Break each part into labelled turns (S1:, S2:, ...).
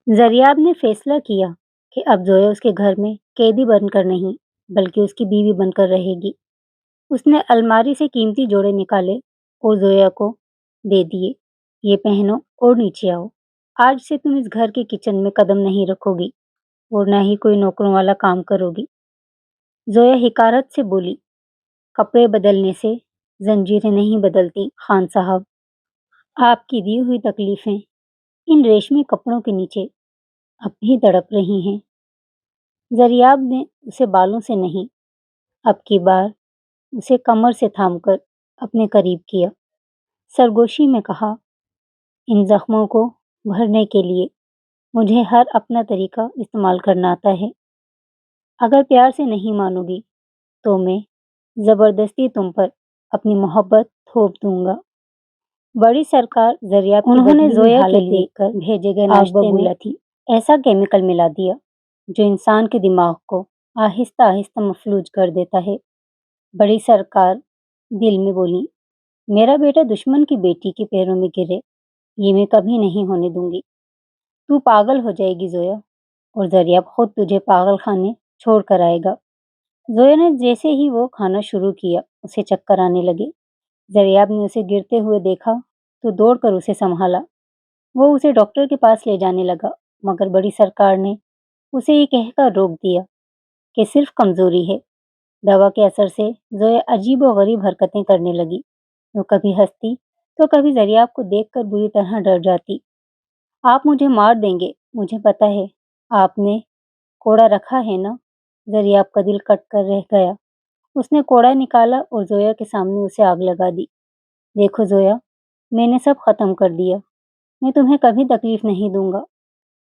S1: زریاب نے فیصلہ کیا کہ اب زویا اس کے گھر میں قیدی بن کر نہیں بلکہ اس کی بیوی بن کر رہے گی۔ اس نے الماری سے قیمتی جوڑے نکالے اور زویا کو دے دیے۔ یہ پہنو اور نیچے آؤ۔ آج سے تم اس گھر کے کچن میں قدم نہیں رکھو گی اور نہ ہی کوئی نوکروں والا کام کرو گی۔ زویا حقارت سے بولی، کپڑے بدلنے سے زنجیریں نہیں بدلتی خان صاحب۔ آپ کی دی ہوئی تکلیفیں ان ریشمی کپڑوں کے نیچے اب بھی تڑپ رہی ہیں۔ زریاب نے اسے بالوں سے نہیں، اب کی بار اسے کمر سے تھام کر اپنے قریب کیا۔ سرگوشی میں کہا، ان زخموں کو بھرنے کے لیے مجھے ہر اپنا طریقہ استعمال کرنا آتا ہے۔ اگر پیار سے نہیں مانو گی تو میں زبردستی تم پر اپنی محبت تھوپ دوں گا۔ بڑی سرکار زریاب کی انہوں نے زویا کے لیے دیکھ کر بھیجے گئے ناشتے میں تھی ایسا کیمیکل ملا دیا جو انسان کے دماغ کو آہستہ آہستہ مفلوج کر دیتا ہے۔ بڑی سرکار دل میں بولی، میرا بیٹا دشمن کی بیٹی کے پیروں میں گرے، یہ میں کبھی نہیں ہونے دوں گی۔ تو پاگل ہو جائے گی زویا، اور زریاب خود تجھے پاگل خانے چھوڑ کر آئے گا۔ زویا نے جیسے ہی وہ کھانا شروع کیا اسے چکر آنے لگے۔ زریاب نے اسے گرتے ہوئے دیکھا تو دوڑ کر اسے سنبھالا۔ وہ اسے ڈاکٹر کے پاس لے جانے لگا، مگر بڑی سرکار نے اسے یہ کہہ کر روک دیا کہ صرف کمزوری ہے۔ دوا کے اثر سے زویا عجیب و غریب حرکتیں کرنے لگی۔ وہ کبھی ہنستی تو کبھی زریاب کو دیکھ کر بری طرح ڈر جاتی۔ آپ مجھے مار دیں گے، مجھے پتا ہے۔ آپ نے کوڑا رکھا ہے نا؟ زریاب کا دل کٹ کر رہ گیا۔ اس نے کوڑا نکالا اور زویا کے سامنے اسے آگ لگا دی۔ دیکھو زویا، میں نے سب ختم کر دیا، میں تمہیں کبھی تکلیف نہیں دوں گا۔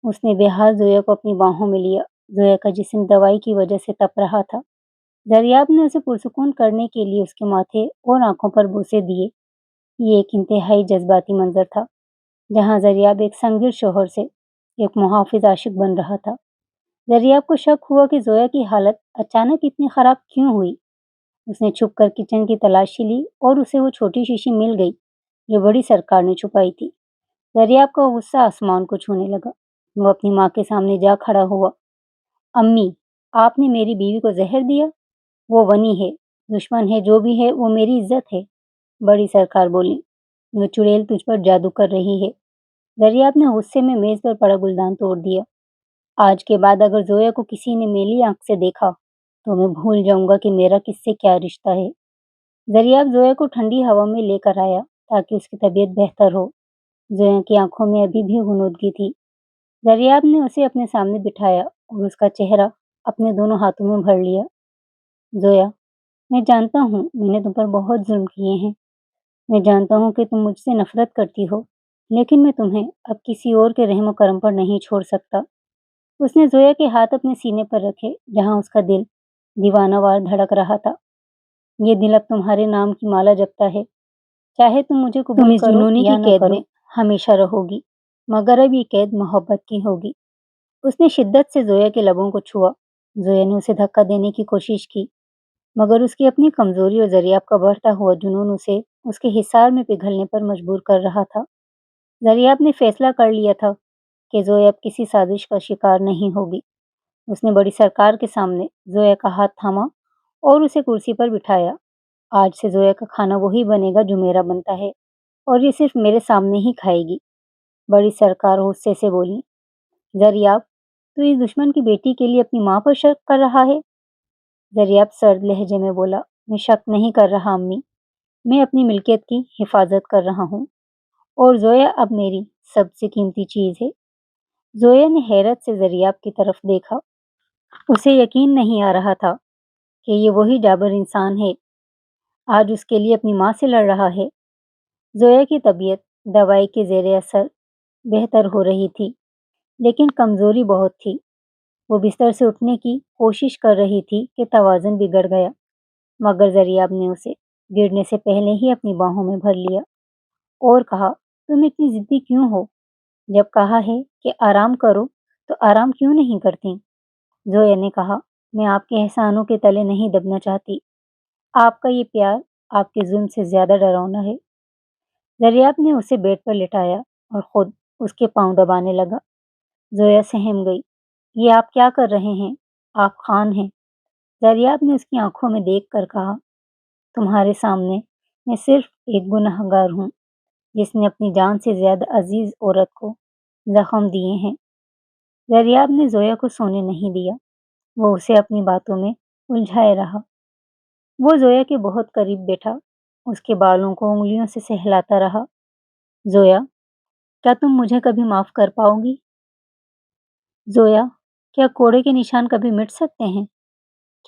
S1: اس نے بے حال زویا کو اپنی باہوں میں لیا۔ زویا کا جسم دوائی کی وجہ سے تپ رہا تھا۔ زریاب نے اسے پرسکون کرنے کے لیے اس کے ماتھے اور آنکھوں پر بوسے دیے۔ یہ ایک انتہائی جذباتی منظر تھا، جہاں زریاب ایک سنگیر شوہر سے ایک محافظ عاشق بن رہا تھا۔ زریاب کو شک ہوا کہ زویا کی حالت اچانک اتنی خراب کیوں ہوئی۔ اس نے چھپ کر کچن کی تلاشی لی اور اسے وہ چھوٹی شیشی مل گئی جو بڑی سرکار نے چھپائی تھی۔ زریاب کا غصہ آسمان کو چھونے لگا۔ وہ اپنی ماں کے سامنے جا کھڑا ہوا۔ امی، آپ نے میری بیوی کو زہر دیا؟ وہ ونی ہے، دشمن ہے، جو بھی ہے وہ میری عزت ہے۔ بڑی سرکار بولی، وہ چڑیل تجھ پر جادو کر رہی ہے۔ زریاب نے غصے میں میز پر پڑا گلدان توڑ دیا۔ آج کے بعد اگر زویا کو کسی نے میلی آنکھ سے دیکھا تو میں بھول جاؤں گا کہ میرا کس سے کیا رشتہ ہے۔ زریاب زویا کو ٹھنڈی ہوا میں لے کر آیا تاکہ اس کی طبیعت بہتر ہو۔ زویا کی آنکھوں میں ابھی بھی غنودگی تھی۔ زریاب نے اسے اپنے سامنے بٹھایا اور اس کا چہرہ اپنے دونوں ہاتھوں میں بھر لیا۔ زویا، میں جانتا ہوں میں نے تم پر بہت ظلم کیے ہیں۔ میں جانتا ہوں کہ تم مجھ سے نفرت کرتی ہو، لیکن میں تمہیں اب کسی اور کے رحم و کرم پر نہیں چھوڑ سکتا۔ اس نے زویا کے ہاتھ اپنے سینے پر رکھے جہاں اس کا دل دیوانہ وار دھڑک رہا تھا۔ یہ دل اب تمہارے نام کی مالا جپتا ہے، چاہے تم مجھے قبول کرو یا نہ کرو، ہمیشہ رہو گی، مگر اب یہ قید محبت کی ہوگی۔ اس نے شدت سے زویا کے لبوں کو چھوا۔ زویا نے اسے دھکا دینے کی کوشش کی، مگر اس کی اپنی کمزوری اور زریاب کا بڑھتا ہوا جنون اسے اس کے حصار میں پگھلنے پر مجبور کر رہا تھا۔ زریاب نے فیصلہ کر لیا تھا کہ زویا اب کسی سازش کا شکار نہیں ہوگی۔ اس نے بڑی سرکار کے سامنے زویا کا ہاتھ تھاما اور اسے کرسی پر بٹھایا۔ آج سے زویا کا کھانا وہی بنے گا جو میرا بنتا ہے، اور یہ صرف میرے سامنے ہی کھائے گی۔ بڑی سرکار غصے سے بولی، زریاب، تو اس دشمن کی بیٹی کے لیے اپنی ماں پر شک کر رہا ہے؟ زریاب سرد لہجے میں بولا، میں شک نہیں کر رہا امی، میں اپنی ملکیت کی حفاظت کر رہا ہوں، اور زویا اب میری سب سے قیمتی چیز ہے۔ زویا نے حیرت سے زریاب کی طرف دیکھا۔ اسے یقین نہیں آ رہا تھا کہ یہ وہی جابر انسان ہے، آج اس کے لیے اپنی ماں سے لڑ رہا ہے۔ زویا کی طبیعت دوائی کے زیر اثر بہتر ہو رہی تھی، لیکن کمزوری بہت تھی۔ وہ بستر سے اٹھنے کی کوشش کر رہی تھی کہ توازن بگڑ گیا، مگر زریاب نے اسے گرنے سے پہلے ہی اپنی باہوں میں بھر لیا اور کہا، تم اتنی ضدی کیوں ہو؟ جب کہا ہے کہ آرام کرو تو آرام کیوں نہیں کرتی؟ زویا نے کہا، میں آپ کے احسانوں کے تلے نہیں دبنا چاہتی۔ آپ کا یہ پیار آپ کے ظلم سے زیادہ ڈراؤنا ہے۔ زریاب نے اسے بیڈ پر لٹایا اور خود اس کے پاؤں دبانے لگا۔ زویا سہم گئی۔ یہ آپ کیا کر رہے ہیں؟ آپ خان ہیں۔ دریاب نے اس کی آنکھوں میں دیکھ کر کہا، تمہارے سامنے میں صرف ایک گناہ گار ہوں جس نے اپنی جان سے زیادہ عزیز عورت کو زخم دیے ہیں۔ دریاب نے زویا کو سونے نہیں دیا، وہ اسے اپنی باتوں میں الجھائے رہا۔ وہ زویا کے بہت قریب بیٹھا، اس کے بالوں کو انگلیوں سے سہلاتا رہا۔ زویا، کیا تم مجھے کبھی معاف کر پاؤ گی؟ زویا، کیا کوڑے کے نشان کبھی مٹ سکتے ہیں؟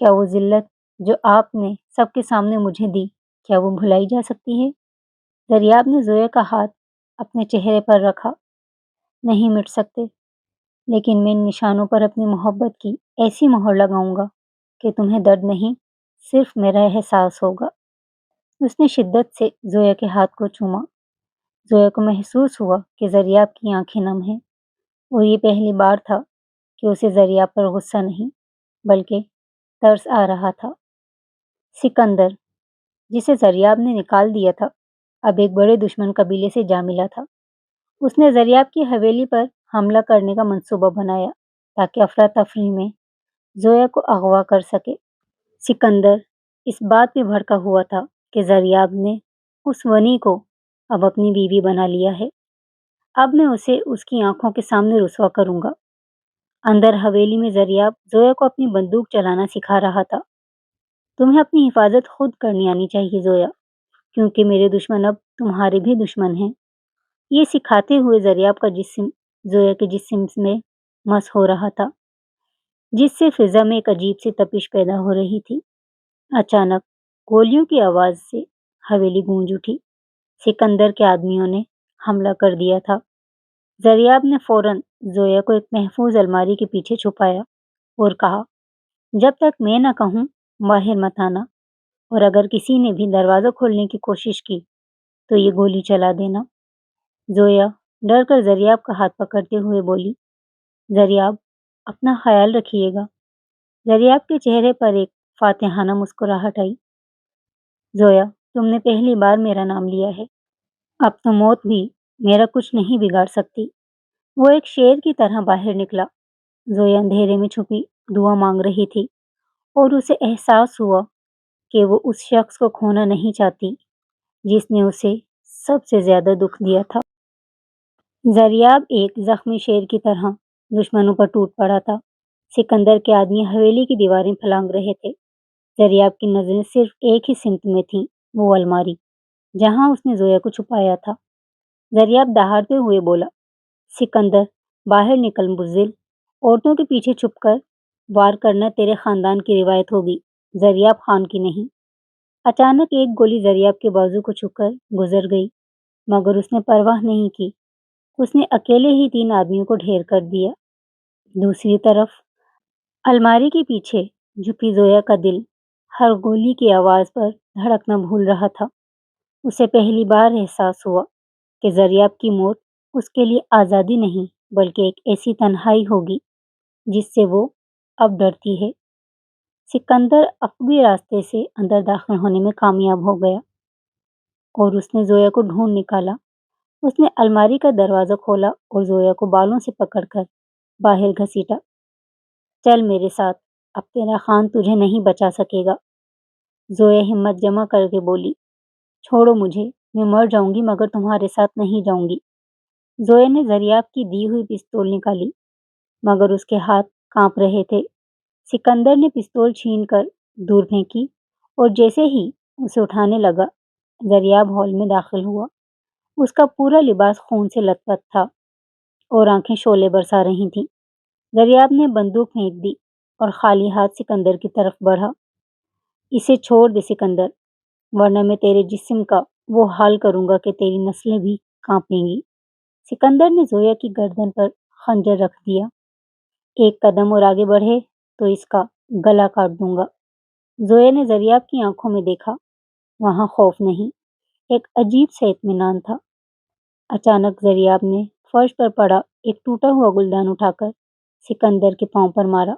S1: کیا وہ ذلت جو آپ نے سب کے سامنے مجھے دی، کیا وہ بھلائی جا سکتی ہے؟ دریاب نے زویا کا ہاتھ اپنے چہرے پر رکھا۔ نہیں مٹ سکتے، لیکن میں ان نشانوں پر اپنی محبت کی ایسی مہر لگاؤں گا کہ تمہیں درد نہیں، صرف میرا احساس ہوگا۔ اس نے شدت سے زویا کے ہاتھ کو چوما۔ زویا کو محسوس ہوا کہ دریاب کی آنکھیں نم ہیں، اور یہ پہلی بار تھا کہ اسے دریاب پر غصہ نہیں بلکہ ترس آ رہا تھا۔ سکندر، جسے دریاب نے نکال دیا تھا، اب ایک بڑے دشمن قبیلے سے جا ملا تھا۔ اس نے دریاب کی حویلی پر حملہ کرنے کا منصوبہ بنایا تاکہ افراتفری میں زویا کو اغوا کر سکے۔ سکندر اس بات پہ بھڑکا ہوا تھا کہ دریاب نے اس ونی کو اب اپنی بیوی بنا لیا ہے۔ اب میں اسے اس کی آنکھوں کے سامنے رسوا کروں گا۔ اندر حویلی میں دریاب زویا کو اپنی بندوق چلانا سکھا رہا تھا۔ تمہیں اپنی حفاظت خود کرنی آنی چاہیے زویا، کیونکہ میرے دشمن اب تمہارے بھی دشمن ہیں۔ یہ سکھاتے ہوئے دریاب کا جسم زویا کے جسم میں مس ہو رہا تھا، جس سے فضا میں ایک عجیب سی تپش پیدا ہو رہی تھی۔ اچانک گولیوں کی آواز سے حویلی گونج اٹھی۔ سکندر کے آدمیوں نے حملہ کر دیا تھا۔ دریاب نے فوراً زویا کو ایک محفوظ الماری کے پیچھے چھپایا اور کہا، جب تک میں نہ کہوں باہر مت آنا، اور اگر کسی نے بھی دروازہ کھولنے کی کوشش کی تو یہ گولی چلا دینا۔ زویا ڈر کر دریاب کا ہاتھ پکڑتے ہوئے بولی، دریاب، اپنا خیال رکھیے گا۔ دریاب کے چہرے پر ایک فاتحانہ مسکراہٹ آئی۔ زویا، تم نے پہلی بار میرا نام لیا ہے، اب تو موت بھی میرا کچھ نہیں بگاڑ سکتی۔ وہ ایک شیر کی طرح باہر نکلا۔ زویا اندھیرے میں چھپی دعا مانگ رہی تھی، اور اسے احساس ہوا کہ وہ اس شخص کو کھونا نہیں چاہتی جس نے اسے سب سے زیادہ دکھ دیا تھا۔ دریاب ایک زخمی شیر کی طرح دشمنوں پر ٹوٹ پڑا تھا۔ سکندر کے آدمی حویلی کی دیواریں پھلانگ رہے تھے۔ دریاب کی نظریں صرف ایک ہی سمت میں تھیں، وہ الماری جہاں اس نے زویا کو چھپایا تھا۔ دریاب دہاڑتے ہوئے بولا، سکندر، باہر نکل بزدل، عورتوں کے پیچھے چھپ کر وار کرنا تیرے خاندان کی روایت ہوگی، دریاب خان کی نہیں۔ اچانک ایک گولی دریاب کے بازو کو چھو کر گزر گئی، مگر اس نے پرواہ نہیں کی۔ اس نے اکیلے ہی 3 آدمیوں کو ڈھیر کر دیا۔ دوسری طرف الماری کے پیچھے جھپی زویا کا دل ہر گولی کی آواز پر دھڑکنا بھول رہا تھا۔ اسے پہلی بار احساس ہوا کہ دریاب کی موت اس کے لیے آزادی نہیں بلکہ ایک ایسی تنہائی ہوگی جس سے وہ اب ڈرتی ہے۔ سکندر عقبی راستے سے اندر داخل ہونے میں کامیاب ہو گیا، اور اس نے زویا کو ڈھونڈ نکالا۔ اس نے الماری کا دروازہ کھولا اور زویا کو بالوں سے پکڑ کر باہر گھسیٹا۔ چل میرے ساتھ، اب تیرا خان تجھے نہیں بچا سکے گا۔ زویا ہمت جمع کر کے بولی، چھوڑو مجھے، میں مر جاؤں گی مگر تمہارے ساتھ نہیں جاؤں گی۔ زویا نے دریاب کی دی ہوئی پستول نکالی، مگر اس کے ہاتھ کانپ رہے تھے۔ سکندر نے پستول چھین کر دور پھینکی، اور جیسے ہی اسے اٹھانے لگا، دریاب ہال میں داخل ہوا۔ اس کا پورا لباس خون سے لت پت تھا، اور آنکھیں شعلے برسا رہی تھیں۔ دریاب نے بندوق پھینک دی اور خالی ہاتھ سکندر کی طرف بڑھا۔ اسے چھوڑ دے سکندر، ورنہ میں تیرے جسم کا وہ حال کروں گا کہ تیری نسلیں بھی کانپیں گی۔ سکندر نے زویا کی گردن پر خنجر رکھ دیا۔ ایک قدم اور آگے بڑھے تو اس کا گلا کاٹ دوں گا۔ زویا نے دریاب کی آنکھوں میں دیکھا، وہاں خوف نہیں، ایک عجیب سا اطمینان تھا۔ اچانک دریاب نے فرش پر پڑا ایک ٹوٹا ہوا گلدان اٹھا کر سکندر کے پاؤں پر مارا،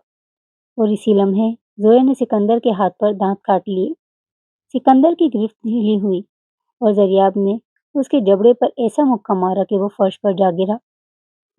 S1: اور اسی لمحے زویا نے سکندر کے ہاتھ پر دانت کاٹ لیے۔ سکندر کی گرفت ڈھیلی ہوئی، اور دریاب نے اس کے جبڑے پر ایسا مکہ مارا کہ وہ فرش پر جا گرا۔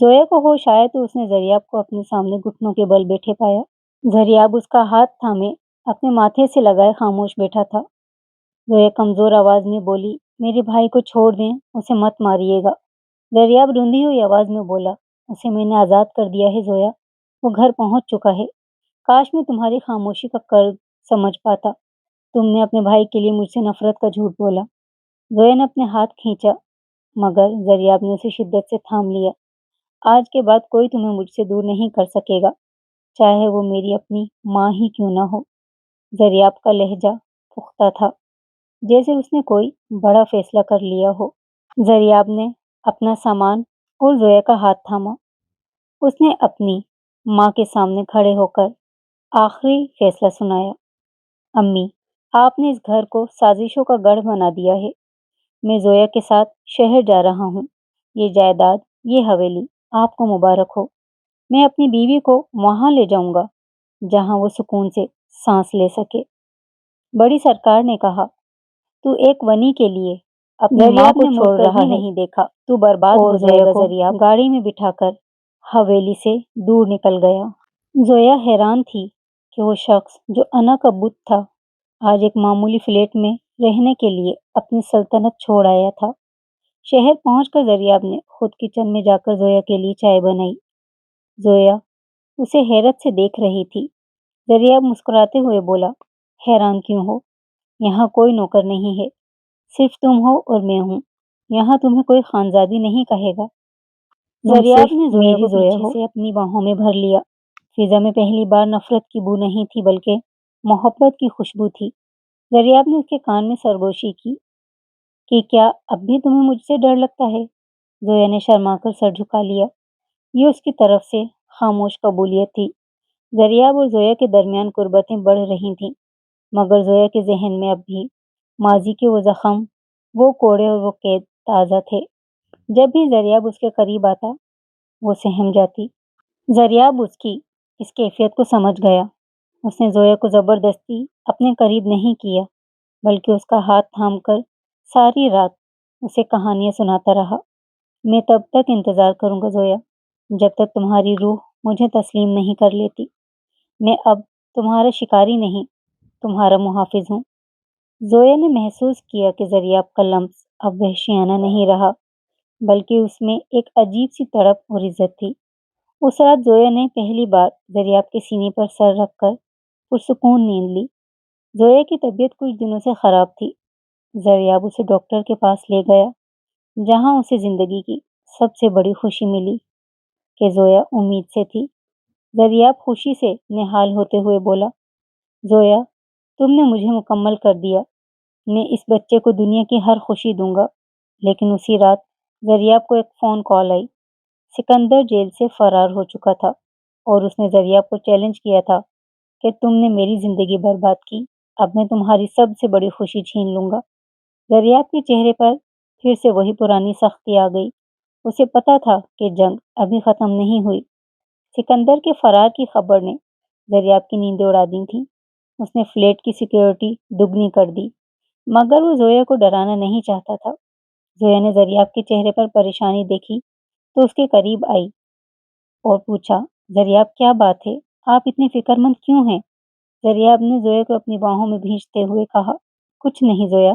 S1: زویا کو ہوش آیا تو اس نے زریاب کو اپنے سامنے گھٹنوں کے بل بیٹھے پایا۔ زریاب اس کا ہاتھ تھامے اپنے ماتھے سے لگائے خاموش بیٹھا تھا۔ زویا کمزور آواز میں بولی، میرے بھائی کو چھوڑ دیں، اسے مت ماریے گا۔ زریاب روندی ہوئی آواز میں بولا، اسے میں نے آزاد کر دیا ہے زویا، وہ گھر پہنچ چکا ہے۔ کاش میں تمہاری خاموشی کا قدر سمجھ پاتا۔ تم نے اپنے بھائی کے لیے مجھ سے نفرت کا جھوٹ بولا۔ زویا نے اپنے ہاتھ کھینچا مگر زریاب نے اسے شدت سے تھام لیا۔ آج کے بعد کوئی تمہیں مجھ سے دور نہیں کر سکے گا، چاہے وہ میری اپنی ماں ہی کیوں نہ ہو۔ زریاب کا لہجہ پختہ تھا، جیسے اس نے کوئی بڑا فیصلہ کر لیا ہو۔ زریاب نے اپنا سامان اور زویا کا ہاتھ تھاما۔ اس نے اپنی ماں کے سامنے کھڑے ہو کر آخری فیصلہ سنایا۔ امی، آپ نے اس گھر کو سازشوں کا گڑھ بنا دیا ہے۔ میں زویا کے ساتھ شہر جا رہا ہوں۔ یہ جائیداد، یہ حویلی آپ کو مبارک ہو۔ میں اپنی بیوی کو وہاں لے جاؤں گا جہاں وہ سکون سے سانس لے سکے۔ بڑی سرکار نے کہا، تو ایک ونی کے لیے اپنی ماں کو چھوڑ رہا ہے، نہیں دیکھا تو برباد ہو جائے گا۔ زریاب گاڑی میں بٹھا کر حویلی سے دور نکل گیا۔ زویا حیران تھی کہ وہ شخص جو انا کا بت تھا آج ایک معمولی فلیٹ میں رہنے کے لیے اپنی سلطنت چھوڑ آیا تھا۔ شہر پہنچ کر زریاب نے خود کچن میں جا کر زویا کے لیے چائے بنائی۔ زویا اسے حیرت سے دیکھ رہی تھی۔ زریاب مسکراتے ہوئے بولا، حیران کیوں ہو؟ یہاں کوئی نوکر نہیں ہے، صرف تم ہو اور میں ہوں۔ یہاں تمہیں کوئی خانزادی نہیں کہے گا۔ زریاب نے زویا کو پیچھے سے اپنی باہوں میں بھر لیا۔ فضا میں پہلی بار نفرت کی بو نہیں تھی بلکہ محبت کی خوشبو تھی۔ زریاب نے اس کے کان میں سرگوشی کی کہ کیا اب بھی تمہیں مجھ سے ڈر لگتا ہے؟ زویا نے شرما کر سر جھکا لیا۔ یہ اس کی طرف سے خاموش قبولیت تھی۔ زریاب اور زویا کے درمیان قربتیں بڑھ رہی تھیں، مگر زویا کے ذہن میں اب بھی ماضی کے وہ زخم، وہ کوڑے اور وہ قید تازہ تھے۔ جب بھی زریاب اس کے قریب آتا وہ سہم جاتی۔ زریاب اس کیفیت کو سمجھ گیا۔ اس نے زویا کو زبردستی اپنے قریب نہیں کیا بلکہ اس کا ہاتھ تھام کر ساری رات اسے کہانیاں سناتا رہا۔ میں تب تک انتظار کروں گا زویا جب تک تمہاری روح مجھے تسلیم نہیں کر لیتی۔ میں اب تمہارا شکاری نہیں، تمہارا محافظ ہوں۔ زویا نے محسوس کیا کہ زریاب کا لمس اب وحشیانہ نہیں رہا بلکہ اس میں ایک عجیب سی تڑپ اور عزت تھی۔ اس رات زویا نے پہلی بار زریاب کے سینے پر سر رکھ کر پرسکون نیند لی۔ زویا کی طبیعت کچھ دنوں سے خراب تھی۔ زریاب اسے ڈاکٹر کے پاس لے گیا جہاں اسے زندگی کی سب سے بڑی خوشی ملی کہ زویا امید سے تھی۔ زریاب خوشی سے نہال ہوتے ہوئے بولا، زویا تم نے مجھے مکمل کر دیا، میں اس بچے کو دنیا کی ہر خوشی دوں گا۔ لیکن اسی رات زریاب کو ایک فون کال آئی۔ سکندر جیل سے فرار ہو چکا تھا اور اس نے زریاب کو چیلنج کیا تھا کہ تم نے میری زندگی برباد کی، اب میں تمہاری سب سے بڑی خوشی چھین لوں گا۔ زریاب کے چہرے پر پھر سے وہی پرانی سختی آ گئی۔ اسے پتا تھا کہ جنگ ابھی ختم نہیں ہوئی۔ سکندر کے فرار کی خبر نے زریاب کی نیندیں اڑا دی تھیں۔ اس نے فلیٹ کی سیکیورٹی دگنی کر دی مگر وہ زویا کو ڈرانا نہیں چاہتا تھا۔ زویا نے زریاب کے چہرے پر پریشانی دیکھی تو اس کے قریب آئی اور پوچھا، زریاب کیا بات ہے؟ آپ اتنے فکر مند کیوں ہیں؟ زریاب نے زویا کو اپنی باہوں میں بھینچتے ہوئے کہا، کچھ نہیں زویا،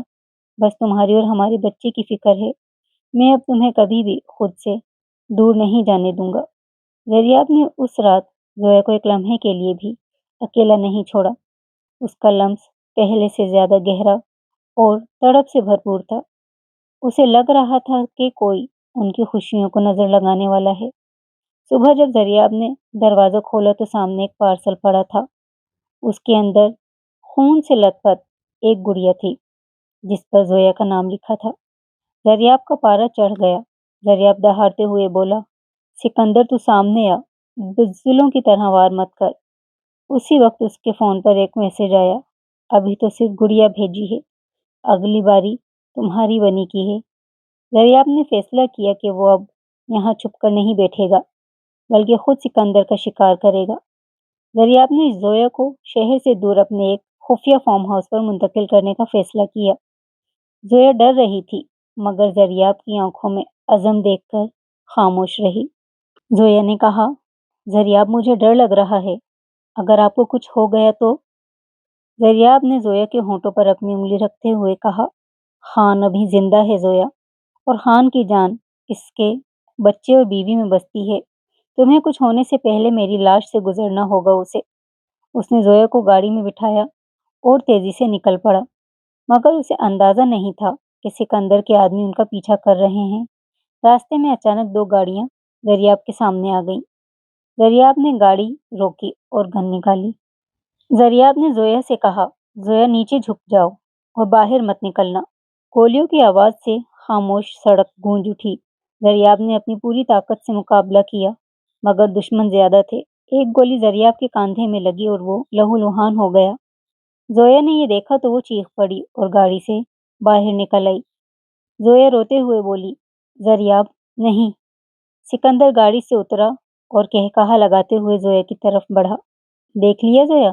S1: بس تمہاری اور ہمارے بچے کی فکر ہے۔ میں اب تمہیں کبھی بھی خود سے دور نہیں جانے دوں گا۔ زریاب نے اس رات زویا کو ایک لمحے کے لیے بھی اکیلا نہیں چھوڑا۔ اس کا لمس پہلے سے زیادہ گہرا اور تڑپ سے بھرپور تھا۔ اسے لگ رہا تھا کہ کوئی ان کی خوشیوں کو نظر لگانے والا ہے۔ صبح جب زریاب نے دروازہ کھولا تو سامنے ایک پارسل پڑا تھا۔ اس کے اندر خون سے لت پت ایک گڑیا تھی جس پر زویا کا نام لکھا تھا۔ زریاب کا پارا چڑھ گیا۔ زریاب دہاڑتے ہوئے بولا، سکندر تو سامنے آ، بزدلوں کی طرح وار مت کر۔ اسی وقت اس کے فون پر ایک میسج آیا، ابھی تو صرف گڑیا بھیجی ہے، اگلی باری تمہاری بنی کی ہے۔ زریاب نے فیصلہ کیا کہ وہ اب یہاں چھپ کر نہیں بیٹھے گا بلکہ خود سکندر کا شکار کرے گا۔ زریاب نے زویا کو شہر سے دور اپنے ایک خفیہ فارم ہاؤس پر منتقل کرنے کا فیصلہ کیا۔ زویا ڈر رہی تھی مگر زریاب کی آنکھوں میں عزم دیکھ کر خاموش رہی۔ زویا نے کہا، زریاب مجھے ڈر لگ رہا ہے، اگر آپ کو کچھ ہو گیا تو؟ زریاب نے زویا کے ہونٹوں پر اپنی انگلی رکھتے ہوئے کہا، خان ابھی زندہ ہے زویا، اور خان کی جان اس کے بچے اور بیوی میں بستی ہے۔ تمہیں کچھ ہونے سے پہلے میری لاش سے گزرنا ہوگا اسے۔ اس نے زویا کو گاڑی میں بٹھایا اور تیزی سے نکل پڑا، مگر اسے اندازہ نہیں تھا کہ سکندر کے آدمی ان کا پیچھا کر رہے ہیں۔ راستے میں اچانک دو گاڑیاں زریاب کے سامنے آ گئیں۔ زریاب نے گاڑی روکی اور گن نکالی۔ زریاب نے زویا سے کہا، زویا نیچے جھک جاؤ اور باہر مت نکلنا۔ گولیوں کی آواز سے خاموش سڑک گونج اٹھی۔ زریاب نے اپنی پوری طاقت سے مقابلہ کیا، مگر دشمن زیادہ تھے۔ ایک گولی زریاب کے کاندھے میں لگی اور وہ لہو لہان ہو گیا۔ زویا نے یہ دیکھا تو وہ چیخ پڑی اور گاڑی سے باہر نکل آئی۔ زویا روتے ہوئے بولی، زریاب نہیں۔ سکندر گاڑی سے اترا اور کہا لگاتے ہوئے زویا کی طرف بڑھا، دیکھ لیا زویا،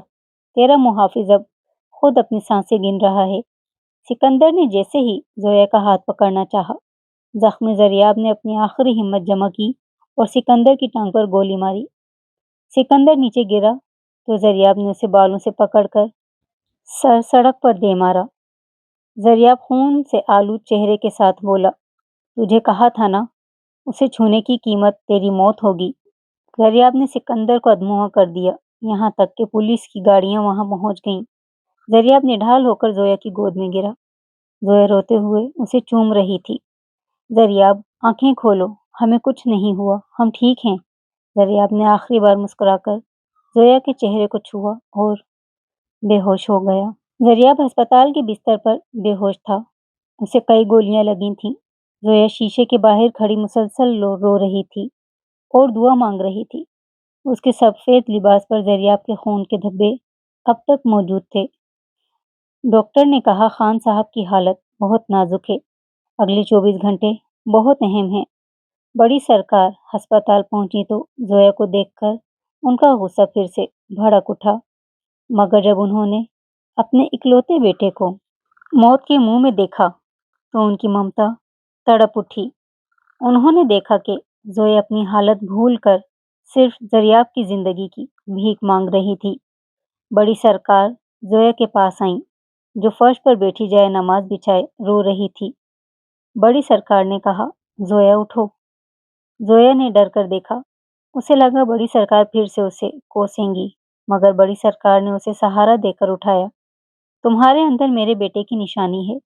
S1: تیرا محافظ اب خود اپنی سانسیں گن رہا ہے۔ سکندر نے جیسے ہی زویا کا ہاتھ پکڑنا چاہا، زخمی زریاب نے اپنی آخری ہمت جمع کی اور سکندر کی ٹانگ پر گولی ماری۔ سکندر نیچے گرا تو زریاب نے اسے بالوں سے پکڑ کر سڑک پر دے مارا۔ زریاب خون سے آلود چہرے کے ساتھ بولا، تجھے کہا تھا نا، اسے چھونے کی قیمت تیری موت ہوگی۔ زریاب نے سکندر کو ادموا کر دیا، یہاں تک کہ پولیس کی گاڑیاں وہاں پہنچ گئیں۔ زریاب نڈھال ہو کر زویا کی گود میں گرا۔ زویا روتے ہوئے اسے چوم رہی تھی۔ زریاب، آنکھیں کھولو، ہمیں کچھ نہیں ہوا، ہم ٹھیک ہیں۔ زریاب نے آخری بار مسکرا کر زویا کے چہرے کو چھوا اور بے ہوش ہو گیا۔ زریاب ہسپتال کے بستر پر بے ہوش تھا، اسے کئی گولیاں لگی تھیں۔ زویا شیشے کے باہر کھڑی مسلسل رو رہی تھی اور دعا مانگ رہی تھی۔ اس کے سفید لباس پر زریاب کے خون کے دھبے اب تک موجود تھے۔ ڈاکٹر نے کہا، خان صاحب کی حالت بہت نازک ہے، اگلے 24 گھنٹے بہت اہم ہیں۔ بڑی سرکار ہسپتال پہنچی تو زویا کو دیکھ کر ان کا غصہ پھر سے بھڑک اٹھا، مگر جب انہوں نے اپنے اکلوتے بیٹے کو موت کے منہ میں دیکھا تو ان کی ممتا تڑپ اٹھی۔ انہوں نے دیکھا کہ زویا اپنی حالت بھول کر صرف زریاب کی زندگی کی بھیک مانگ رہی تھی۔ بڑی سرکار زویا کے پاس آئیں، جو فرش پر بیٹھی جائے نماز بچھائے رو رہی تھی۔ بڑی سرکار نے کہا، زویا اٹھو۔ زویا نے ڈر کر دیکھا، اسے لگا بڑی سرکار پھر سے اسے کوسیں گی، مگر بڑی سرکار نے اسے سہارا دے کر اٹھایا۔ تمہارے اندر میرے بیٹے کی نشانی ہے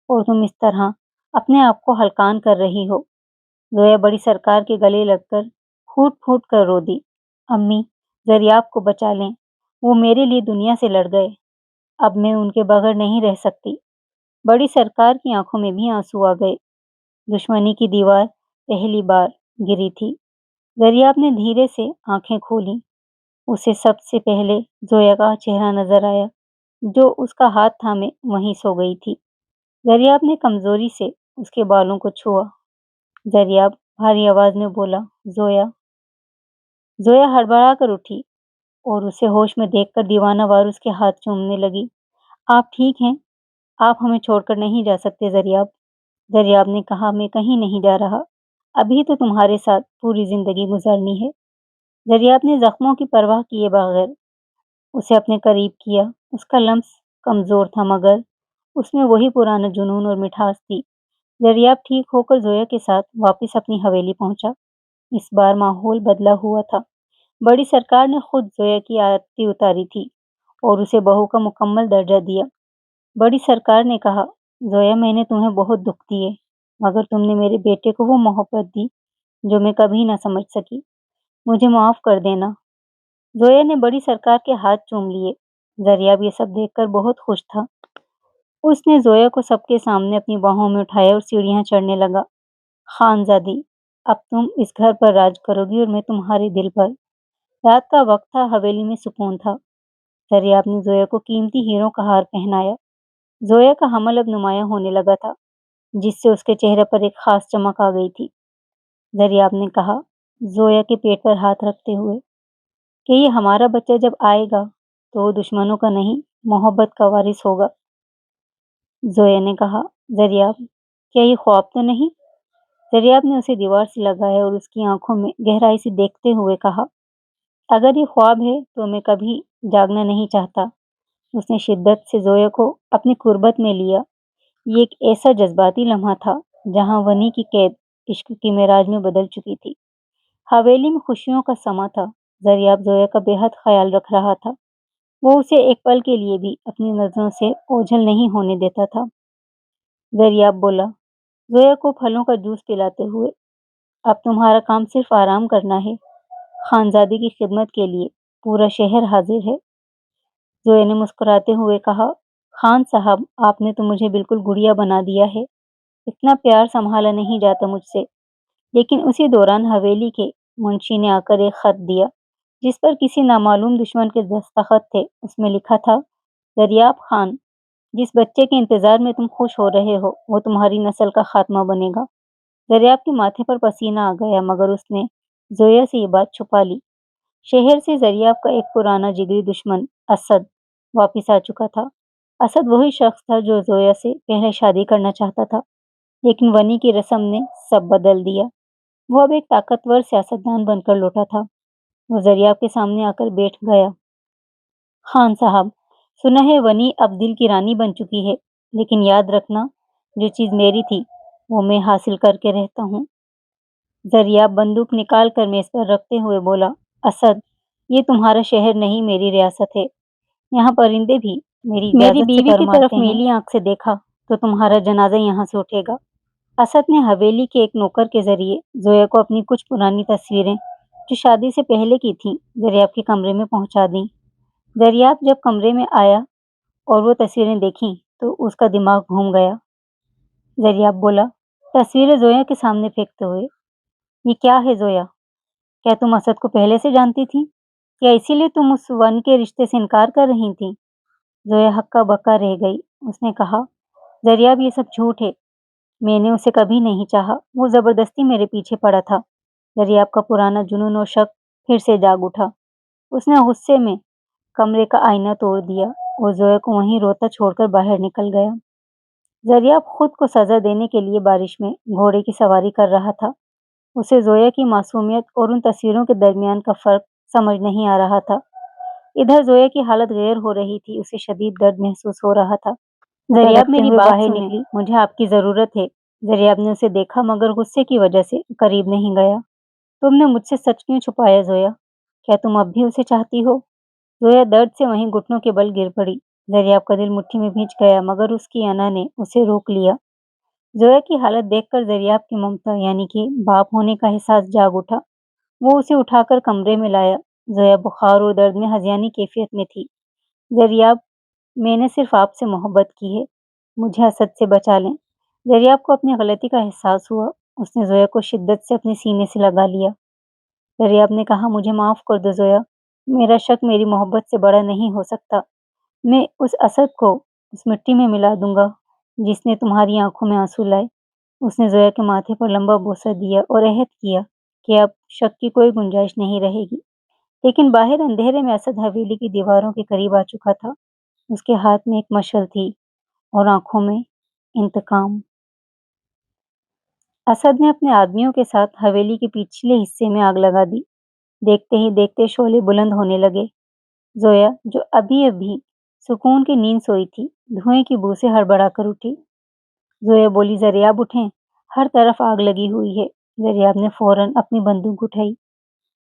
S1: اور تم اس طرح اپنے آپ کو ہلکان کر رہی ہو۔ زویا بڑی سرکار کے گلے لگ کر پھوٹ پھوٹ کر رو دی، امی، زریاب کو بچا لیں، وہ میرے لیے دنیا سے لڑ گئے، اب میں ان کے بغیر نہیں رہ سکتی۔ بڑی سرکار کی آنکھوں میں بھی آنسو آ گئے۔ دشمنی کی دیوار پہلی بار گری تھی۔ زریاب نے دھیرے سے آنکھیں کھولیں۔ اسے سب سے پہلے زویا کا چہرہ نظر آیا، جو اس کا ہاتھ تھامے وہیں سو گئی تھی۔ زریاب نے کمزوری سے اس کے بالوں کو چھوا۔ زریاب بھاری آواز میں بولا، زویا۔ زویا ہڑبڑا کر اٹھی اور اسے ہوش میں دیکھ کر دیوانہ وار اس کے ہاتھ چومنے لگی۔ آپ ٹھیک ہیں؟ آپ ہمیں چھوڑ کر نہیں جا سکتے زریاب۔ زریاب نے کہا، میں کہیں نہیں جا رہا، ابھی تو تمہارے ساتھ پوری زندگی گزارنی ہے۔ زریاب نے زخموں کی پرواہ کیے بغیر اسے اپنے قریب کیا۔ اس کا لمس کمزور تھا، مگر اس میں وہی پرانا جنون اور مٹھاس تھی۔ زریاب ٹھیک ہو کر زویا کے ساتھ واپس اپنی حویلی پہنچا۔ اس بار ماحول بدلا ہوا تھا۔ بڑی سرکار نے خود زویا کی آرتی اتاری تھی اور اسے بہو کا مکمل درجہ دیا۔ بڑی سرکار نے کہا، زویا، میں نے تمہیں بہت دکھ دیے، مگر تم نے میرے بیٹے کو وہ محبت دی جو میں کبھی نہ سمجھ سکی، مجھے معاف کر دینا۔ زویا نے بڑی سرکار کے ہاتھ چوم لیے۔ زریاب یہ سب دیکھ کر بہت خوش تھا۔ اس نے زویا کو سب کے سامنے اپنی باہوں میں اٹھایا اور سیڑھیاں چڑھنے لگا۔ خانزادی، اب تم اس گھر پر راج کرو گی اور میں تمہارے دل پر۔ رات کا وقت تھا، حویلی میں سکون تھا۔ زریاب نے زویا کو قیمتی ہیروں کا ہار پہنایا۔ زویا کا حمل اب نمایاں ہونے لگا تھا، جس سے اس کے چہرے پر ایک خاص چمک آ گئی تھی۔ زریاب نے کہا، زویا کے پیٹ پر ہاتھ رکھتے ہوئے، کہ یہ ہمارا بچہ جب آئے گا تو وہ دشمنوں کا نہیں، محبت کا وارث ہوگا۔ زویا نے کہا، زریاب، کیا یہ خواب تو نہیں؟ دریاب نے اسے دیوار سے لگایا اور اس کی آنکھوں میں گہرائی سے دیکھتے ہوئے کہا، اگر یہ خواب ہے تو میں کبھی جاگنا نہیں چاہتا۔ اس نے شدت سے زویا کو اپنی قربت میں لیا۔ یہ ایک ایسا جذباتی لمحہ تھا جہاں ونی کی قید عشق کی معراج میں بدل چکی تھی۔ حویلی میں خوشیوں کا سما تھا۔ دریاب زویا کا بے حد خیال رکھ رہا تھا۔ وہ اسے ایک پل کے لیے بھی اپنی نظروں سے اوجھل نہیں ہونے دیتا تھا۔ دریاب بولا، زویا کو پھلوں کا جوس پلاتے ہوئے، اب تمہارا کام صرف آرام کرنا ہے۔ خانزادے کی خدمت کے لیے پورا شہر حاضر ہے۔ زویا نے مسکراتے ہوئے کہا، خان صاحب، آپ نے تو مجھے بالکل گڑیا بنا دیا ہے۔ اتنا پیار سنبھالا نہیں جاتا مجھ سے۔ لیکن اسی دوران حویلی کے منشی نے آ کر ایک خط دیا جس پر کسی نامعلوم دشمن کے دستخط تھے۔ اس میں لکھا تھا، دریاب خان، جس بچے کے انتظار میں تم خوش ہو رہے ہو وہ تمہاری نسل کا خاتمہ بنے گا۔ دریاب کے ماتھے پر پسینہ آ گیا مگر اس نے زویا سے یہ بات چھپا لی۔ شہر سے دریاب کا ایک پرانا جگری دشمن اسد واپس آ چکا تھا۔ اسد وہی شخص تھا جو زویا سے پہلے شادی کرنا چاہتا تھا، لیکن ونی کی رسم نے سب بدل دیا۔ وہ اب ایک طاقتور سیاستدان بن کر لوٹا تھا۔ وہ دریاب کے سامنے آ کر بیٹھ گیا۔ خان صاحب، سنا ہے ونی اب دل کی رانی بن چکی ہے، لیکن یاد رکھنا، جو چیز میری تھی وہ میں حاصل کر کے رہتا ہوں۔ دریاب بندوق نکال کر میز پر رکھتے ہوئے بولا، اسد، یہ تمہارا شہر نہیں، میری ریاست ہے۔ یہاں پرندے بھی میری بیوی کی طرف میلی آنکھ سے دیکھا تو تمہارا جنازہ یہاں سے اٹھے گا۔ اسد نے حویلی کے ایک نوکر کے ذریعے زویا کو اپنی کچھ پرانی تصویریں جو شادی سے پہلے کی تھیں دریاب کے کمرے میں پہنچا دیں۔ دریاب جب کمرے میں آیا اور وہ تصویریں دیکھیں تو اس کا دماغ گھوم گیا۔ دریاب بولا، تصویریں زویا کے سامنے پھینکتے ہوئے، یہ کیا ہے زویا؟ کیا تم اسد کو پہلے سے جانتی تھی؟ کیا اسی لیے تم اس ون کے رشتے سے انکار کر رہی تھی؟ زویا ہکا بکا رہ گئی۔ اس نے کہا، دریاب، یہ سب جھوٹ ہے۔ میں نے اسے کبھی نہیں چاہا، وہ زبردستی میرے پیچھے پڑا تھا۔ دریاب کا پرانا جنون اور شک پھر سے جاگ اٹھا۔ اس نے غصے میں کمرے کا آئینہ توڑ دیا اور زویا کو وہیں روتا چھوڑ کر باہر نکل گیا۔ دریاب خود کو سزا دینے کے لیے بارش میں گھوڑے کی سواری کر رہا تھا۔ اسے زویا کی معصومیت اور ان تصویروں کے درمیان کا فرق سمجھ نہیں آ رہا تھا۔ ادھر زویا کی حالت غیر ہو رہی تھی، اسے شدید درد محسوس ہو رہا تھا۔ دریاب، میری بات باہر نکلی، مجھے آپ کی ضرورت ہے۔ دریاب نے اسے دیکھا مگر غصے کی وجہ سے قریب نہیں گیا۔ تم نے مجھ سے سچ کیوں چھپایا زویا؟ کیا تم اب بھی اسے چاہتی ہو؟ زویا درد سے وہیں گھٹنوں کے بل گر پڑی۔ دریاب کا دل مٹھی میں بھیج گیا مگر اس کی انا نے اسے روک لیا۔ زویا کی حالت دیکھ کر دریاب کی ممتا یعنی کہ باپ ہونے کا احساس جاگ اٹھا۔ وہ اسے اٹھا کر کمرے میں لایا۔ زویا بخار اور درد میں ہذیانی کیفیت میں تھی۔ دریاب، میں نے صرف آپ سے محبت کی ہے، مجھے اسد سے بچا لیں۔ دریاب کو اپنی غلطی کا احساس ہوا۔ اس نے زویا کو شدت سے اپنے سینے سے لگا لیا۔ دریاب نے کہا، مجھے معاف کر دو زویا، میرا شک میری محبت سے بڑا نہیں ہو سکتا۔ میں اس اسد کو اس مٹی میں ملا دوں گا جس نے تمہاری آنکھوں میں آنسو لائے۔ اس نے زویا کے ماتھے پر لمبا بوسہ دیا اور عہد کیا کہ اب شک کی کوئی گنجائش نہیں رہے گی۔ لیکن باہر اندھیرے میں اسد حویلی کی دیواروں کے قریب آ چکا تھا۔ اس کے ہاتھ میں ایک مشعل تھی اور آنکھوں میں انتقام۔ اسد نے اپنے آدمیوں کے ساتھ حویلی کے پچھلے حصے میں آگ لگا دی۔ دیکھتے ہی دیکھتے شعلے بلند ہونے لگے۔ زویا، جو ابھی ابھی سکون کی نیند سوئی تھی، دھوئیں کی بو سے ہڑبڑا کر اٹھی۔ زویا بولی، دریاب اٹھیں، ہر طرف آگ لگی ہوئی ہے۔ دریاب نے فوراً اپنی بندوق اٹھائی۔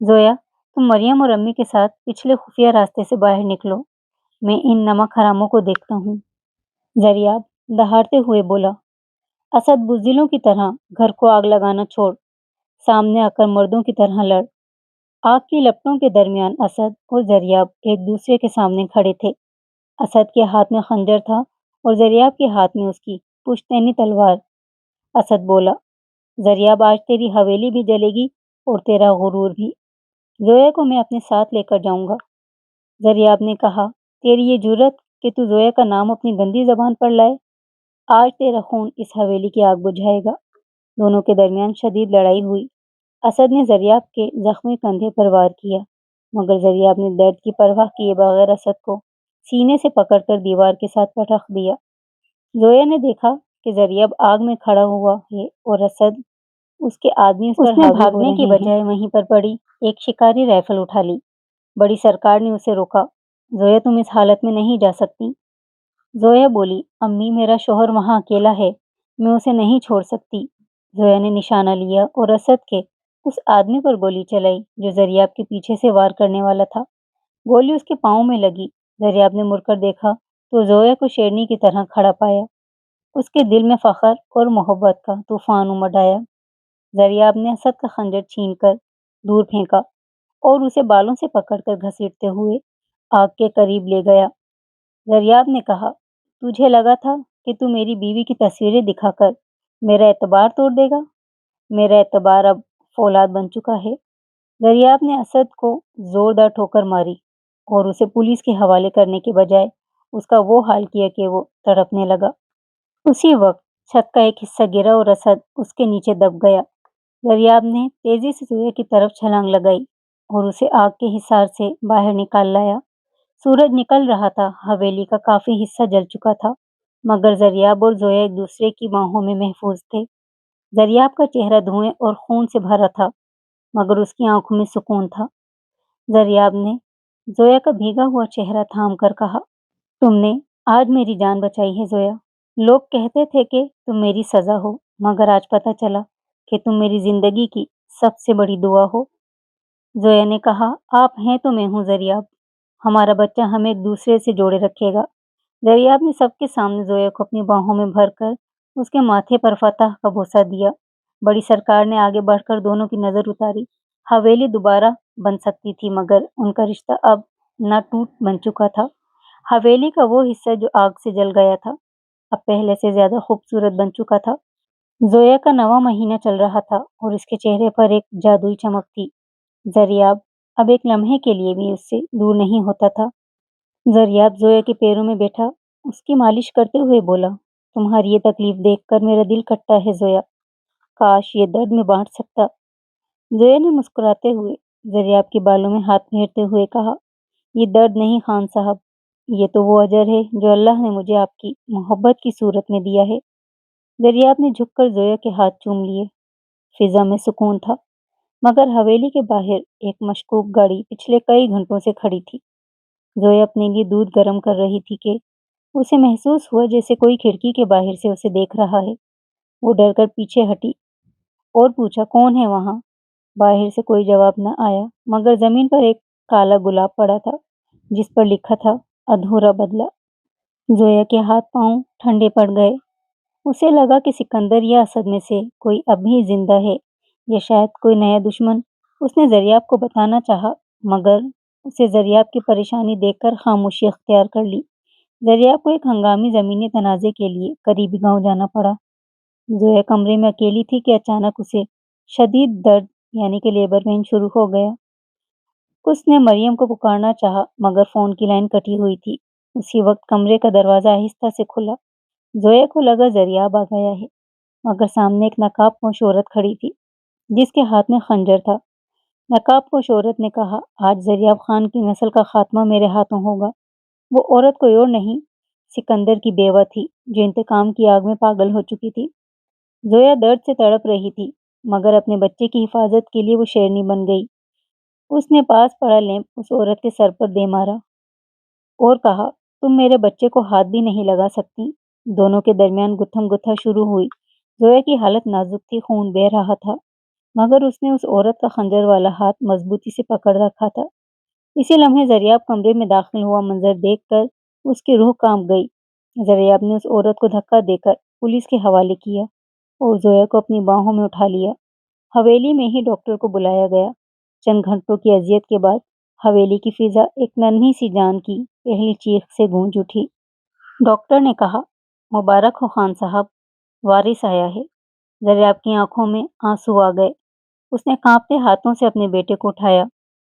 S1: زویا، تم مریم اور امی کے ساتھ پچھلے خفیہ راستے سے باہر نکلو، میں ان نمک حراموں کو دیکھتا ہوں۔ دریاب دہاڑتے ہوئے بولا، اسد، بزدلوں کی طرح گھر کو آگ لگانا چھوڑ، سامنے آ کر مردوں کی طرح لڑ۔ آگ کی لپٹوں کے درمیان اسد اور دریاب ایک دوسرے کے سامنے کھڑے تھے۔ اسد کے ہاتھ میں خنجر تھا اور دریاب کے ہاتھ میں اس کی پشتینی تلوار۔ اسد بولا، دریاب، آج تیری حویلی بھی جلے گی اور تیرا غرور بھی۔ زویا کو میں اپنے ساتھ لے کر جاؤں گا۔ دریاب نے کہا، تیری یہ جرأت کہ تو زویا کا نام اپنی گندی زبان پر لائے، آج تیرا خون اس حویلی کی آگ بجھائے گا۔ دونوں کے درمیان شدید لڑائی ہوئی۔ اسد نے دریاب کے زخمی کندھے پر وار کیا مگر دریاب نے درد کی پرواہ کیے بغیر اسد کو سینے سے پکڑ کر دیوار کے ساتھ پٹخ دیا۔ زویا نے دیکھا کہ دریاب آگ میں کھڑا ہوا ہے اور اسد اس کے آدمی اس پر بھاگنے کی بجائے وہیں پر پڑی ایک شکاری رائفل اٹھا لی۔ بڑی سرکار نے اسے روکا۔ زویا تم اس حالت میں نہیں جا سکتی۔ زویا بولی امی میرا شوہر وہاں اکیلا ہے، میں اسے نہیں چھوڑ سکتی۔ زویا نے نشانہ لیا اور اسد کے اس آدمی پر گولی چلائی جو زریاب کے پیچھے سے وار کرنے والا تھا۔ گولی اس کے پاؤں میں لگی۔ زریاب نے مڑ کر دیکھا تو زویا کو شیرنی کی طرح کھڑا پایا۔ اس کے دل میں فخر اور محبت کا طوفان امڈ آیا۔ زریاب نے اسد کا خنجر چھین کر دور پھینکا اور اسے بالوں سے پکڑ کر گھسیٹتے ہوئے آگ کے قریب لے گیا۔ زریاب نے کہا تجھے لگا تھا کہ تو میری بیوی کی تصویریں دکھا کر میرا اعتبار توڑ دے گا؟ میرا اعتبار اب فولاد بن چکا ہے۔ زریاب نے اسد کو زوردار ٹھوکر ماری اور اسے پولیس کے حوالے کرنے کے بجائے اس کا وہ حال کیا کہ وہ تڑپنے لگا۔ اسی وقت چھت کا ایک حصہ گرا اور اسد اس کے نیچے دب گیا۔ زریاب نے تیزی سے زویا کی طرف چھلانگ لگائی اور اسے آگ کے حصار سے باہر نکال لایا۔ سورج نکل رہا تھا، حویلی کا کافی حصہ جل چکا تھا، مگر زریاب اور زویا ایک دوسرے کی باہوں میں محفوظ تھے۔ زریاب کا چہرہ دھوئیں اور خون سے بھرا تھا، مگر اس کی آنکھوں میں سکون تھا۔ زریاب نے زویا کا بھیگا ہوا چہرہ تھام کر کہا تم نے آج میری جان بچائی ہے زویا۔ لوگ کہتے تھے کہ تم میری سزا ہو، مگر آج پتہ چلا کہ تم میری زندگی کی سب سے بڑی دعا ہو۔ زویا نے کہا آپ ہیں تو میں ہوں زریاب، ہمارا بچہ ہمیں ایک دوسرے سے جوڑے رکھے گا۔ زریاب نے سب کے سامنے زویا کو اپنی باہوں میں بھر کر اس کے ماتھے پر فتح کا بوسہ دیا۔ بڑی سرکار نے آگے بڑھ کر دونوں کی نظر اتاری۔ حویلی دوبارہ بن سکتی تھی، مگر ان کا رشتہ اب نہ ٹوٹ بن چکا تھا۔ حویلی کا وہ حصہ جو آگ سے جل گیا تھا اب پہلے سے زیادہ خوبصورت بن چکا تھا۔ زویا کا 9واں مہینہ چل رہا تھا اور اس کے چہرے پر ایک جادوئی چمک تھی۔ زریاب اب ایک لمحے کے لیے بھی اس سے دور نہیں ہوتا تھا۔ زریاب زویا کے پیروں میں بیٹھا اس کی مالش کرتے ہوئے بولا تمہاری یہ تکلیف دیکھ کر میرا دل کٹتا ہے زویا، کاش یہ درد میں بانٹ سکتا۔ زویا نے مسکراتے ہوئے زریاب کے بالوں میں ہاتھ پھیرتے ہوئے کہا یہ درد نہیں خان صاحب، یہ تو وہ اجر ہے جو اللہ نے مجھے آپ کی محبت کی صورت میں دیا ہے۔ زریاب نے جھک کر زویا کے ہاتھ چوم لیے۔ فضا میں سکون تھا، مگر حویلی کے باہر ایک مشکوک گاڑی پچھلے کئی گھنٹوں سے کھڑی تھی۔ زویا اپنے لیے دودھ گرم کر رہی تھی کہ اسے محسوس ہوا جیسے کوئی کھڑکی کے باہر سے اسے دیکھ رہا ہے۔ وہ ڈر کر پیچھے ہٹی اور پوچھا کون ہے وہاں؟ باہر سے کوئی جواب نہ آیا، مگر زمین پر ایک کالا گلاب پڑا تھا جس پر لکھا تھا ادھورا بدلہ۔ زویا کے ہاتھ پاؤں ٹھنڈے پڑ گئے۔ اسے لگا کہ سکندر یا اسد میں سے کوئی اب بھی زندہ ہے یا شاید کوئی نیا دشمن۔ اس نے زریاب کو بتانا چاہا، مگر اسے زریاب کی پریشانی دیکھ کر خاموشی اختیار کر لی۔ زریاب کو ایک ہنگامی زمینی تنازع کے لیے قریبی گاؤں جانا پڑا۔ زویا کمرے میں اکیلی تھی کہ اچانک اسے شدید درد یعنی کہ لیبر پین شروع ہو گیا۔ اس نے مریم کو پکارنا چاہا، مگر فون کی لائن کٹی ہوئی تھی۔ اسی وقت کمرے کا دروازہ آہستہ سے کھلا۔ زویا کو لگا زریاب آ گیا ہے، مگر سامنے ایک نقاب پوش عورت کھڑی تھی جس کے ہاتھ میں خنجر تھا۔ نقاب پوش عورت نے کہا آج زریاب خان کی نسل کا خاتمہ میرے ہاتھوں ہوگا۔ وہ عورت کوئی اور نہیں، سکندر کی بیوہ تھی جو انتقام کی آگ میں پاگل ہو چکی تھی۔ زویا درد سے تڑپ رہی تھی، مگر اپنے بچے کی حفاظت کے لیے وہ شیرنی بن گئی۔ اس نے پاس پڑا لیمپ اس عورت کے سر پر دے مارا اور کہا تم میرے بچے کو ہاتھ بھی نہیں لگا سکتی۔ دونوں کے درمیان گتھم گتھا شروع ہوئی۔ زویا کی حالت نازک تھی، خون بہہ رہا تھا، مگر اس نے اس عورت کا خنجر والا ہاتھ مضبوطی سے پکڑ رکھا تھا۔ اسی لمحے زریاب کمرے میں داخل ہوا منظر دیکھ کر اس کی روح کانپ گئی۔ زریاب نے اس عورت کو دھکا دے کر پولیس کے حوالے کیا اور زویا کو اپنی باہوں میں اٹھا لیا۔ حویلی میں ہی ڈاکٹر کو بلایا گیا۔ چند گھنٹوں کی اذیت کے بعد حویلی کی فضا ایک ننھی سی جان کی پہلی چیخ سے گونج اٹھی۔ ڈاکٹر نے کہا مبارک ہو خان صاحب، وارث آیا ہے۔ زریاب کی آنکھوں میں آنسو آ گئے۔ اس نے کانپتے ہاتھوں سے اپنے بیٹے کو اٹھایا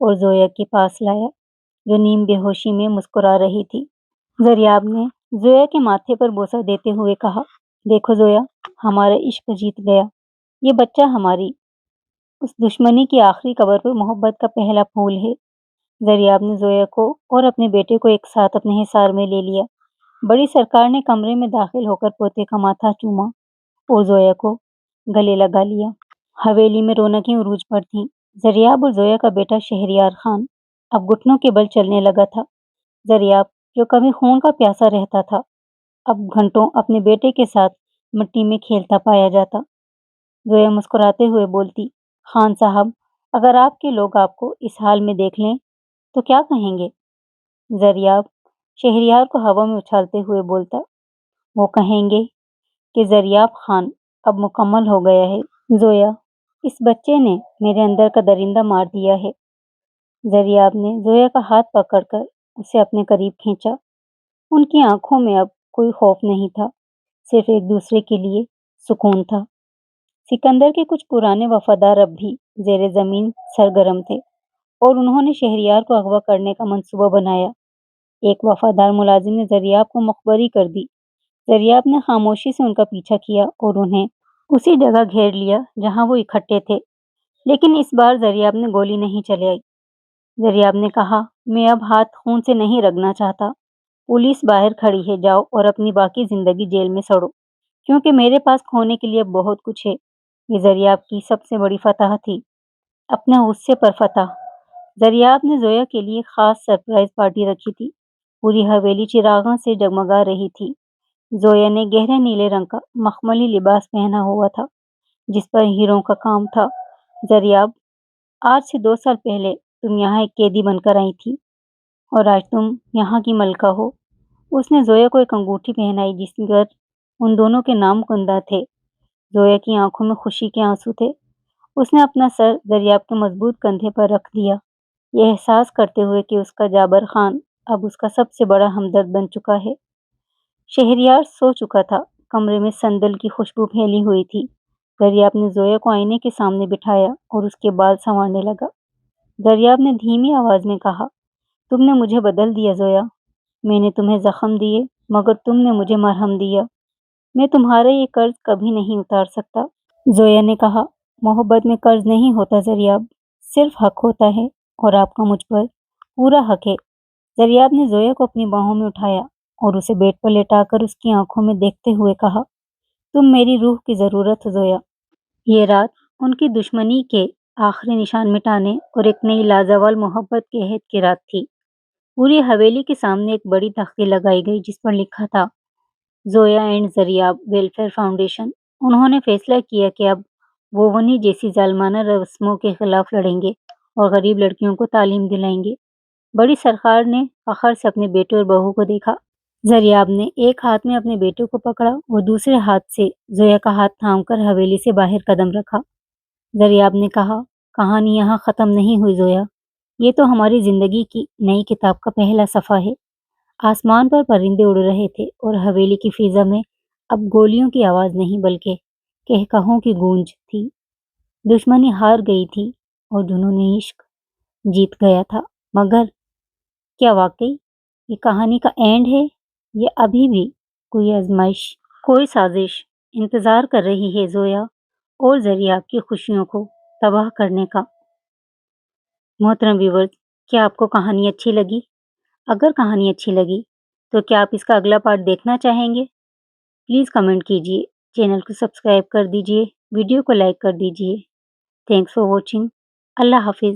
S1: اور زویا کے پاس لایا جو نیم بے ہوشی میں مسکرا رہی تھی۔ زریاب نے زویا کے ماتھے پر بوسہ دیتے ہوئے کہا دیکھو زویا، ہمارا عشق جیت گیا، یہ بچہ ہماری اس دشمنی کی آخری قبر پر محبت کا پہلا پھول ہے۔ زریاب نے زویا کو اور اپنے بیٹے کو ایک ساتھ اپنے حصار میں لے لیا۔ بڑی سرکار نے کمرے میں داخل ہو کر پوتے کا ماتھا چوما اور زویا کو گلے لگا لیا۔ حویلی میں رونقیں عروج پر تھیں۔ زریاب اور زویا کا بیٹا شہریار خان اب گھٹنوں کے بل چلنے لگا تھا۔ زریاب جو کبھی خون کا پیاسا رہتا تھا اب گھنٹوں اپنے بیٹے کے ساتھ مٹی میں کھیلتا پایا جاتا۔ زویا مسکراتے ہوئے بولتی، خان صاحب، اگر آپ کے لوگ آپ کو اس حال میں دیکھ لیں تو کیا کہیں گے؟ زریاب شہریار کو ہوا میں اچھالتے ہوئے بولتا، وہ کہیں گے کہ زریاب خان اب مکمل ہو گیا ہے۔ زویا، اس بچے نے میرے اندر کا درندہ مار دیا ہے۔ زریاب نے زویا کا ہاتھ پکڑ کر اسے اپنے قریب کھینچا۔ ان کی آنکھوں میں اب کوئی خوف نہیں تھا، صرف ایک دوسرے کے لیے سکون تھا۔ سکندر کے کچھ پرانے وفادار اب بھی زیر زمین سرگرم تھے اور انہوں نے شہریار کو اغوا کرنے کا منصوبہ بنایا۔ ایک وفادار ملازم نے زریاب کو مخبری کر دی۔ زریاب نے خاموشی سے ان کا پیچھا کیا اور انہیں اسی جگہ گھیر لیا جہاں وہ اکٹھے تھے، لیکن اس بار زریاب نے گولی نہیں چلائی۔ زریاب نے کہا، میں اب ہاتھ خون سے نہیں رگنا چاہتا۔ پولیس باہر کھڑی ہے، جاؤ اور اپنی باقی زندگی جیل میں سڑو، کیونکہ میرے پاس کھونے کے لیے اب بہت کچھ ہے۔ یہ زریاب کی سب سے بڑی فتح تھی، اپنے غصے پر فتح۔ زریاب نے زویا کے لیے خاص سرپرائز پارٹی رکھی تھی۔ پوری حویلی چراغوں سے جگمگا رہی تھی۔ زویا نے گہرے نیلے رنگ کا مخملی لباس پہنا ہوا تھا جس پر ہیروں کا کام تھا۔ زریاب، آج سے 2 سال پہلے تم یہاں ایک قیدی بن کر آئی تھی اور آج تم یہاں کی ملکہ ہو۔ اس نے زویا کو ایک انگوٹھی پہنائی جس پر ان دونوں کے نام کندہ تھے۔ زویا کی آنکھوں میں خوشی کے آنسو تھے۔ اس نے اپنا سر زریاب کے مضبوط کندھے پر رکھ دیا، یہ احساس کرتے ہوئے کہ اس کا جابر خان اب اس کا سب سے بڑا ہمدرد بن چکا ہے۔ شہریار سو چکا تھا، کمرے میں سندل کی خوشبو پھیلی ہوئی تھی۔ زریاب نے زویا کو آئینے کے سامنے بٹھایا اور اس کے بال سنوارنے لگا۔ زریاب نے دھیمی آواز میں کہا، تم نے مجھے بدل دیا زویا۔ میں نے تمہیں زخم دیے مگر تم نے مجھے مرہم دیا۔ میں تمہارا یہ قرض کبھی نہیں اتار سکتا۔ زویا نے کہا، محبت میں قرض نہیں ہوتا زریاب، صرف حق ہوتا ہے، اور آپ کا مجھ پر پورا حق ہے۔ زریاب نے زویا کو اپنی باہوں میں اٹھایا اور اسے بیڈ پر لٹا کر اس کی آنکھوں میں دیکھتے ہوئے کہا، تم میری روح کی ضرورت ہو زویا۔ یہ رات ان کی دشمنی کے آخری نشان مٹانے اور ایک نئی لازوال محبت کے عہد کی رات تھی۔ پوری حویلی کے سامنے ایک بڑی تختی لگائی گئی جس پر لکھا تھا، زویا اینڈ زریاب ویلفیئر فاؤنڈیشن۔ انہوں نے فیصلہ کیا کہ اب وہ انہی جیسی ظالمانہ رسموں کے خلاف لڑیں گے اور غریب لڑکیوں کو تعلیم دلائیں گے۔ بڑی سرکار نے فخر سے اپنے بیٹے اور بہو کو دیکھا۔ زریاب نے ایک ہاتھ میں اپنے بیٹے کو پکڑا اور دوسرے ہاتھ سے زویا کا ہاتھ تھام کر حویلی سے باہر قدم رکھا۔ زریاب نے کہا، کہانی یہاں ختم نہیں ہوئی زویا، یہ تو ہماری زندگی کی نئی کتاب کا پہلا صفحہ ہے۔ آسمان پر پرندے اڑ رہے تھے اور حویلی کی فضا میں اب گولیوں کی آواز نہیں بلکہ کہکہوں کی گونج تھی۔ دشمنی ہار گئی تھی اور جنون عشق جیت گیا تھا۔ مگر کیا واقعی یہ کہانی کا اینڈ ہے یا ابھی بھی کوئی آزمائش، کوئی سازش انتظار کر رہی ہے زویا اور زریاب کی خوشیوں کو تباہ کرنے کا؟ محترم ویورز، کیا آپ کو کہانی اچھی لگی؟ اگر کہانی اچھی لگی تو کیا آپ اس کا اگلا پارٹ دیکھنا چاہیں گے؟ پلیز کمنٹ کیجیے، چینل کو سبسکرائب کر دیجیے، ویڈیو کو لائک کر دیجیے۔ Thanks for watching. اللہ حافظ۔